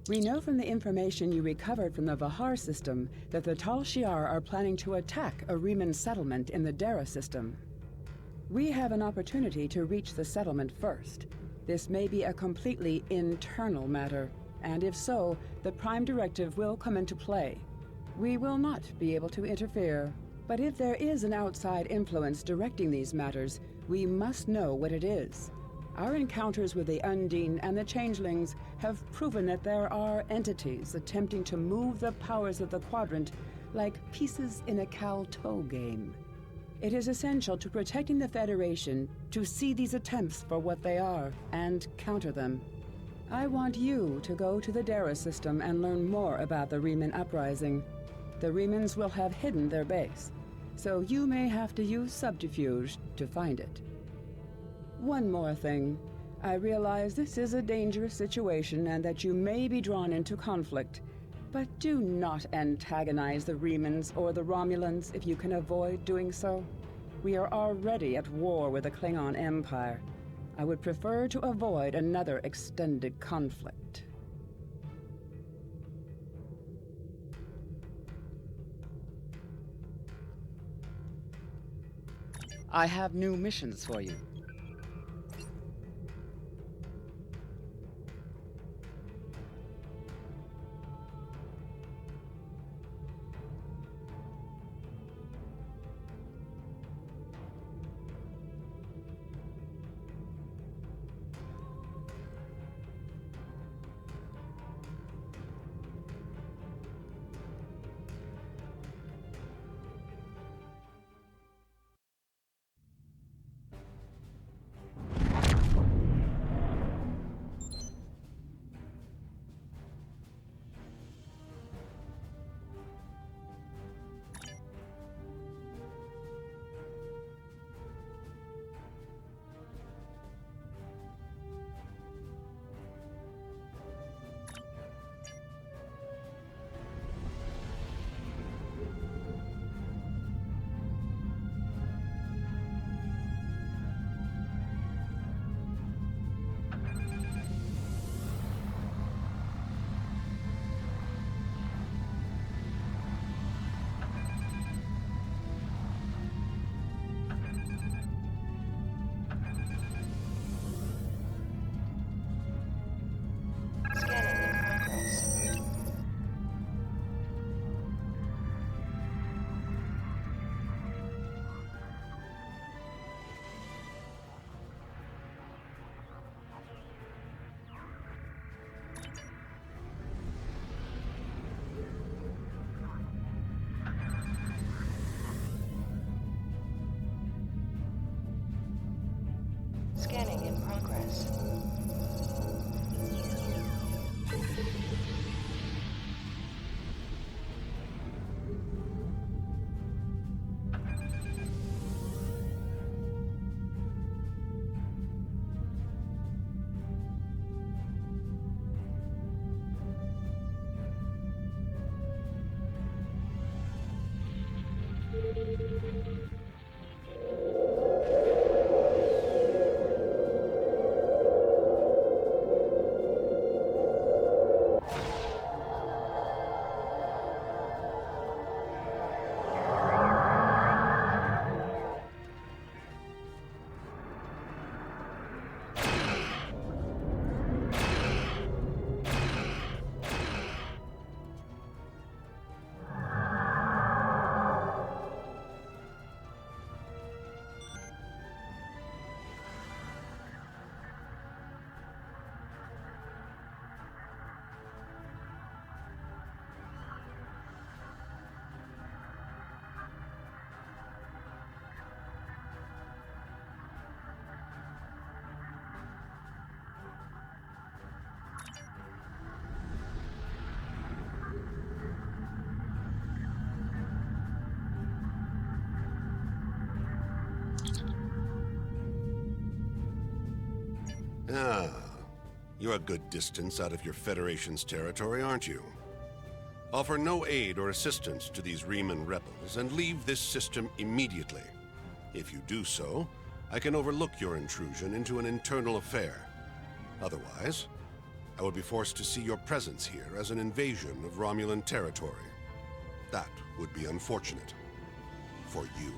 We know from the information you recovered from the Vahar system that the Tal Shiar are planning to attack a Riemann settlement in the Dara system. We have an opportunity to reach the settlement first. This may be a completely internal matter, and if so, the Prime Directive will come into play. We will not be able to interfere, but if there is an outside influence directing these matters, we must know what it is. Our encounters with the Undine and the Changelings have proven that there are entities attempting to move the powers of the Quadrant like pieces in a cow-toe game. It is essential to protecting the Federation to see these attempts for what they are and counter them. I want you to go to the Dara system and learn more about the Riemann uprising. The Riemans will have hidden their base, so you may have to use subterfuge to find it. One more thing. I realize this is a dangerous situation and that you may be drawn into conflict, but do not antagonize the Riemans or the Romulans if you can avoid doing so. We are already at war with the Klingon Empire. I would prefer to avoid another extended conflict. I have new missions for you. Scanning in progress. Ah, you're a good distance out of your Federation's territory, aren't you? Offer no aid or assistance to these Riemann rebels and leave this system immediately. If you do so, I can overlook your intrusion into an internal affair. Otherwise, I would be forced to see your presence here as an invasion of Romulan territory. That would be unfortunate. For you.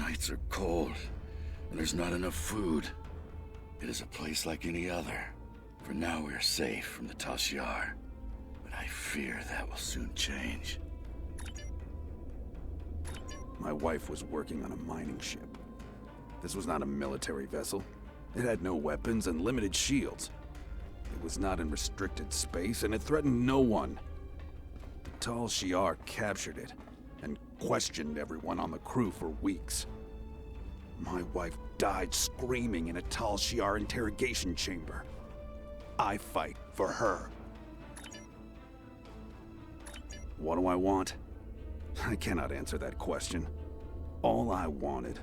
nights are cold, and there's not enough food. It is a place like any other. For now we are safe from the Tal Shiar, but I fear that will soon change. My wife was working on a mining ship. This was not a military vessel. It had no weapons and limited shields. It was not in restricted space, and it threatened no one. The Tal Shiar captured it, and questioned everyone on the crew for weeks. My wife died screaming in a Tal Shiar interrogation chamber. I fight for her. What do I want? I cannot answer that question. All I wanted,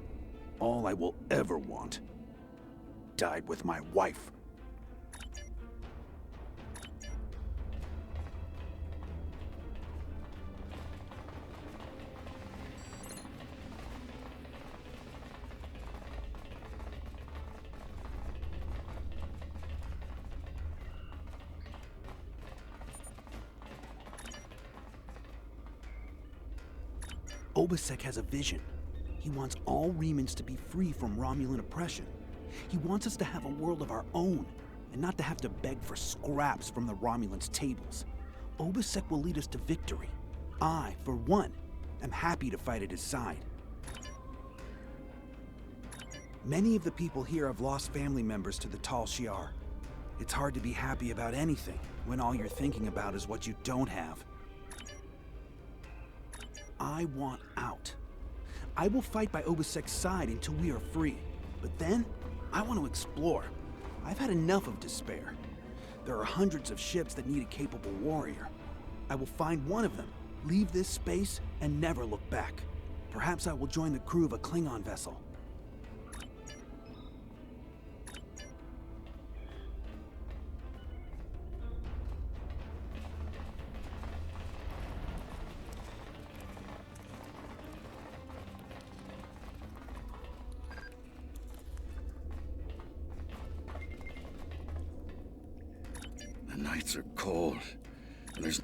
all I will ever want, died with my wife. Obasek has a vision. He wants all Remans to be free from Romulan oppression. He wants us to have a world of our own, and not to have to beg for scraps from the Romulans' tables. Obasek will lead us to victory. I, for one, am happy to fight at his side. Many of the people here have lost family members to the Tal Shiar. It's hard to be happy about anything when all you're thinking about is what you don't have. I want out. I will fight by Obasek's side until we are free. But then, I want to explore. I've had enough of despair. There are hundreds of ships that need a capable warrior. I will find one of them, leave this space, and never look back. Perhaps I will join the crew of a Klingon vessel. The nights are cold, and there's...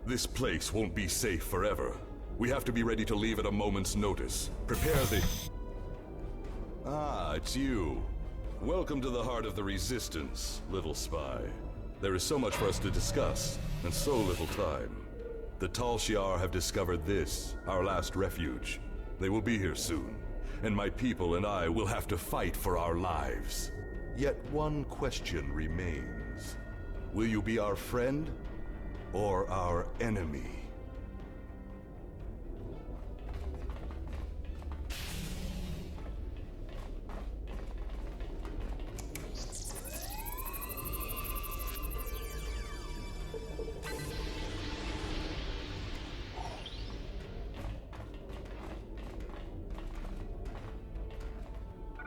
This place won't be safe forever. We have to be ready to leave at a moment's notice. Prepare the... Ah, it's you. Welcome to the heart of the Resistance, little spy. There is so much for us to discuss, and so little time. The Tal Shiar have discovered this, our last refuge. They will be here soon, and my people and I will have to fight for our lives. Yet one question remains. Will you be our friend? Or our enemy?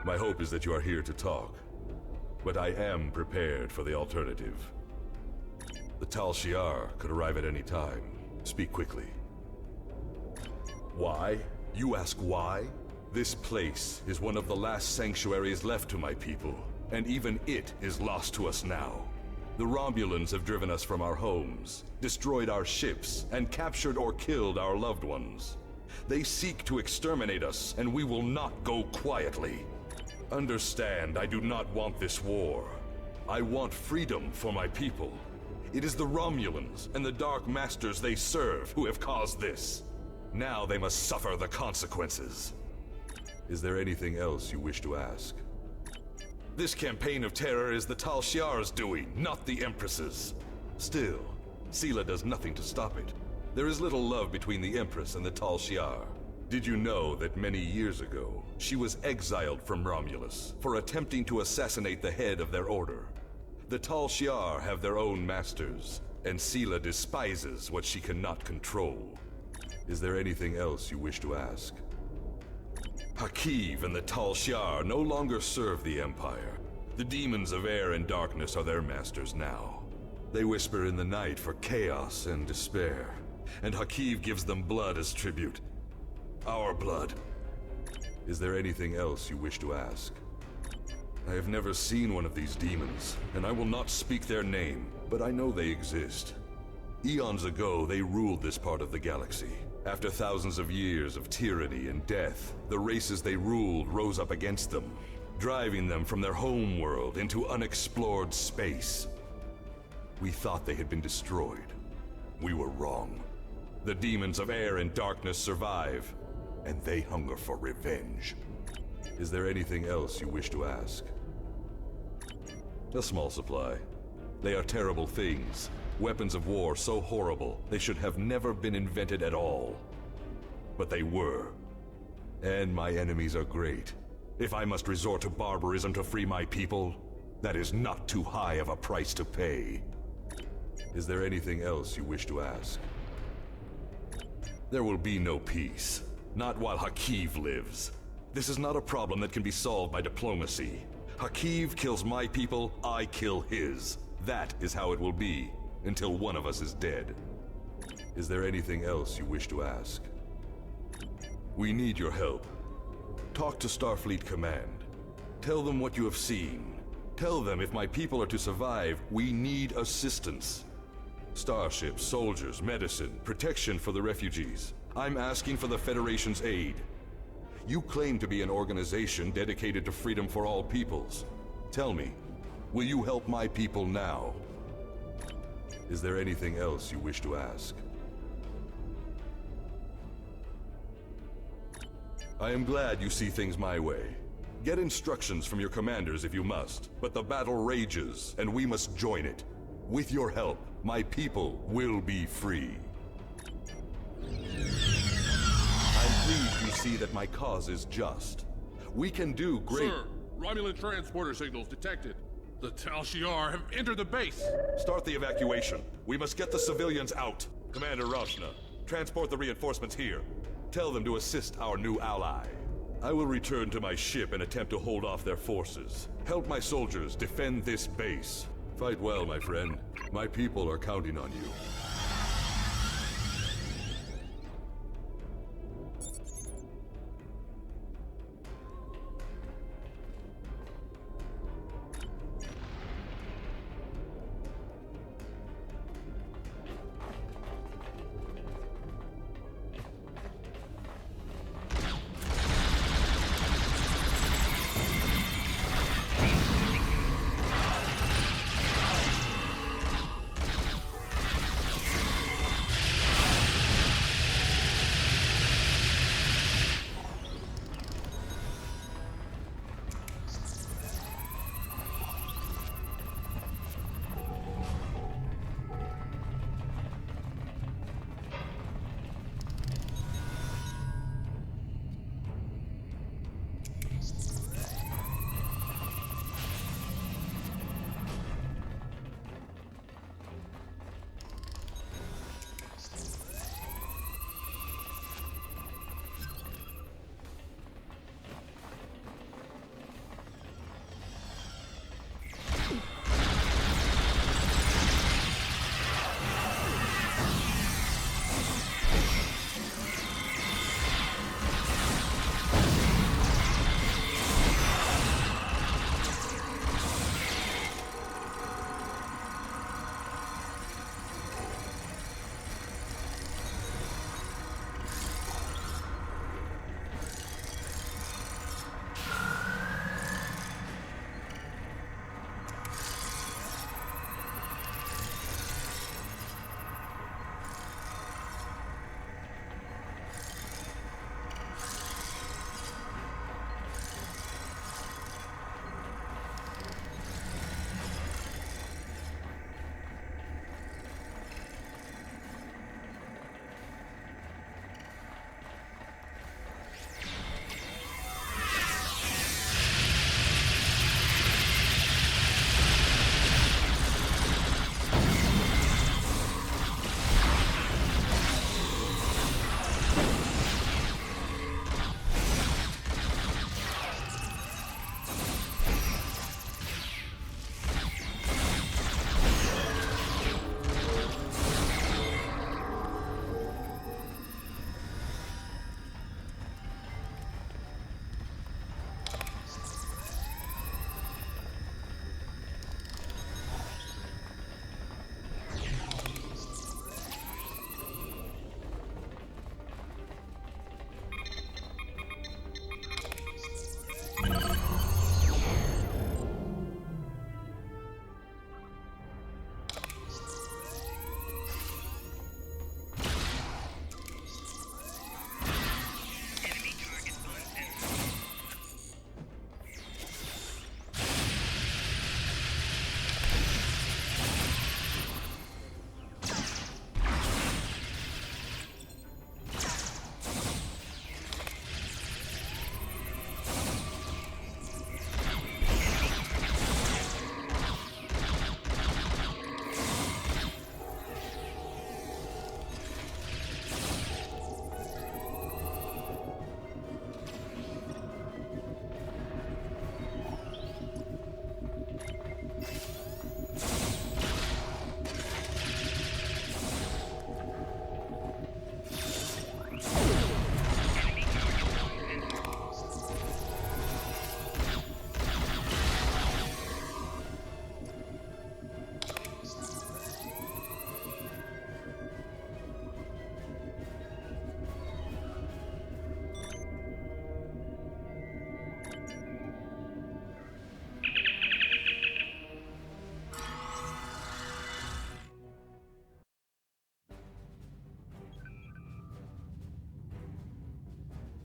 My hope is that you are here to talk, but I am prepared for the alternative. The Tal Shiar could arrive at any time. Speak quickly. Why? You ask why? This place is one of the last sanctuaries left to my people, and even it is lost to us now. The Romulans have driven us from our homes, destroyed our ships, and captured or killed our loved ones. They seek to exterminate us, and we will not go quietly. Understand, I do not want this war. I want freedom for my people. It is the Romulans and the Dark Masters they serve who have caused this. Now they must suffer the consequences. Is there anything else you wish to ask? This campaign of terror is the Tal Shiar's doing, not the Empress's. Still, Sela does nothing to stop it. There is little love between the Empress and the Tal Shiar. Did you know that many years ago, she was exiled from Romulus for attempting to assassinate the head of their order? The Tal Shiar have their own masters, and Sela despises what she cannot control. Is there anything else you wish to ask? Hakiv and the Tal Shiar no longer serve the Empire. The demons of air and darkness are their masters now. They whisper in the night for chaos and despair, and Hakiv gives them blood as tribute. Our blood. Is there anything else you wish to ask? I have never seen one of these demons, and I will not speak their name, but I know they exist. Eons ago, they ruled this part of the galaxy. After thousands of years of tyranny and death, the races they ruled rose up against them, driving them from their home world into unexplored space. We thought they had been destroyed. We were wrong. The demons of air and darkness survive, and they hunger for revenge. Is there anything else you wish to ask? A small supply. They are terrible things. Weapons of war so horrible, they should have never been invented at all. But they were. And my enemies are great. If I must resort to barbarism to free my people, that is not too high of a price to pay. Is there anything else you wish to ask? There will be no peace. Not while Hakiv lives. This is not a problem that can be solved by diplomacy. Hakiv kills my people, I kill his. That is how it will be, until one of us is dead. Is there anything else you wish to ask? We need your help. Talk to Starfleet Command. Tell them what you have seen. Tell them if my people are to survive, we need assistance. Starships, soldiers, medicine, protection for the refugees. I'm asking for the Federation's aid. You claim to be an organization dedicated to freedom for all peoples. Tell me, will you help my people now? Is there anything else you wish to ask? I am glad you see things my way. Get instructions from your commanders if you must, but the battle rages, and we must join it. With your help, my people will be free. I'm pleased you see that my cause is just. We can do great— Sir, Romulan transporter signals detected. The Tal Shiar have entered the base. Start the evacuation. We must get the civilians out. Commander Rashna, transport the reinforcements here. Tell them to assist our new ally. I will return to my ship and attempt to hold off their forces. Help my soldiers defend this base. Fight well, my friend. My people are counting on you.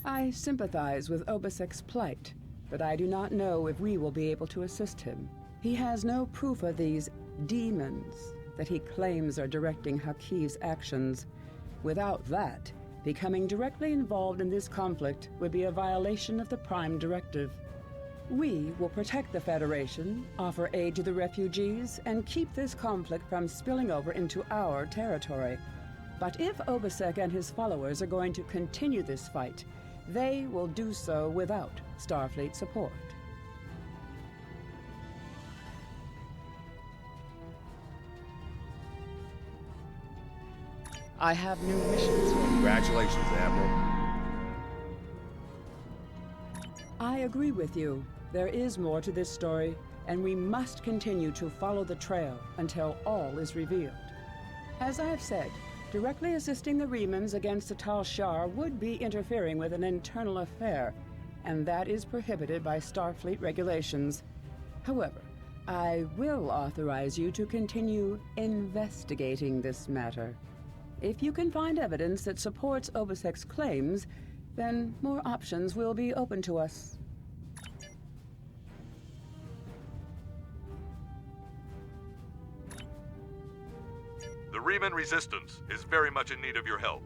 I sympathize with Obisek's plight, but I do not know if we will be able to assist him. He has no proof of these demons that he claims are directing Hakiv's actions. Without that, becoming directly involved in this conflict would be a violation of the Prime Directive. We will protect the Federation, offer aid to the refugees, and keep this conflict from spilling over into our territory. But if Obisek and his followers are going to continue this fight, they will do so without Starfleet support. I have new missions for you. Congratulations, Admiral. I agree with you. There is more to this story, and we must continue to follow the trail until all is revealed. As I have said, directly assisting the Remans against the Tal Shiar would be interfering with an internal affair, and that is prohibited by Starfleet regulations. However, I will authorize you to continue investigating this matter. If you can find evidence that supports Obisek's claims, then more options will be open to us. The Reman Resistance is very much in need of your help.